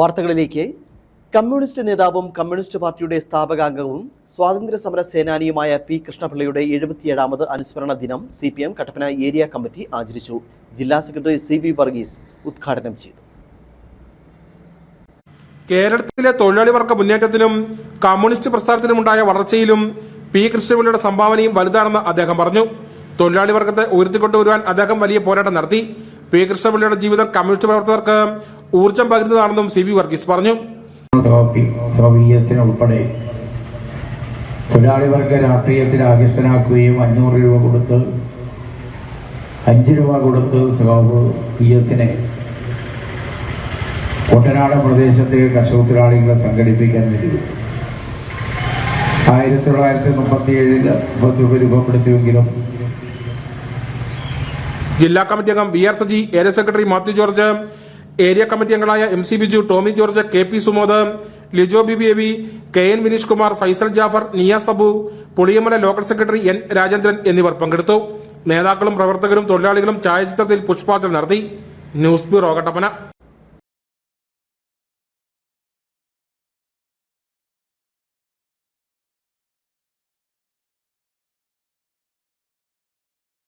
വാർത്തകളിലേക്ക്. കമ്മ്യൂണിസ്റ്റ് നേതാവും കമ്മ്യൂണിസ്റ്റ് പാർട്ടിയുടെ സ്ഥാപകാംഗവും സ്വാതന്ത്ര്യ സമര സേനാനിയുമായ പി കൃഷ്ണപിള്ളയുടെ 77ാമത് അനുസ്മരണ ദിനം CPM കട്ടപ്പന ഏരിയ കമ്മിറ്റി ആചരിച്ചു. ജില്ലാ സെക്രട്ടറി CV വർഗീസ് ഉദ്ഘാടനം ചെയ്തു. കേരളത്തിലെ തൊഴിലാളി വർഗ മുന്നേറ്റത്തിലും കമ്മ്യൂണിസ്റ്റ് പ്രസ്ഥാനത്തിനുമുണ്ടായ വളർച്ചയിലും പി കൃഷ്ണപിള്ളയുടെ സംഭാവനയും വലുതാണെന്ന് അദ്ദേഹം പറഞ്ഞു. തൊഴിലാളി വർഗത്തെ ഉയർത്തിക്കൊണ്ടുവരുവാൻ അദ്ദേഹം വലിയ പോരാട്ടം നടത്തി. പി കൃഷ്ണപിള്ളയുടെ ജീവിതം കമ്മ്യൂണിസ്റ്റ് പ്രവർത്തകർക്ക് ഊർജം പകരുന്നതാണെന്നും CV വർഗീസ് പറഞ്ഞു. ഉൾപ്പെടെ തൊഴിലാളി വർഗ രാഷ്ട്രീയത്തിൽ ആകൃഷ്ടനാക്കുകയും 500 രൂപ കൊടുത്ത് 5 രൂപ കൊടുത്ത് PS-നെ കുട്ടനാട് പ്രദേശത്തെ കർഷക തൊഴിലാളികളെ സംഘടിപ്പിക്കാൻ വേണ്ടി 1937 30 രൂപപ്പെടുത്തിയെങ്കിലും ജില്ലാ കമ്മിറ്റി അംഗം VR Saji, area secretary Mathew George, area committee അംഗങ്ങളായ MC Biju, Tommy George, KP Sumod, Lijo BBAV, KN Vineesh Kumar, Faisal Jafar, Niyas Abu, Puliyamala local secretary N Rajendran എന്നിവർ പങ്കെടുത്തു. നേതാക്കളും പ്രവർത്തകരും തൊഴിലാളികളും ഛായാചിത്രത്തിൽ പുഷ്പാർച്ചന നടത്തി. News bureau Kattappana.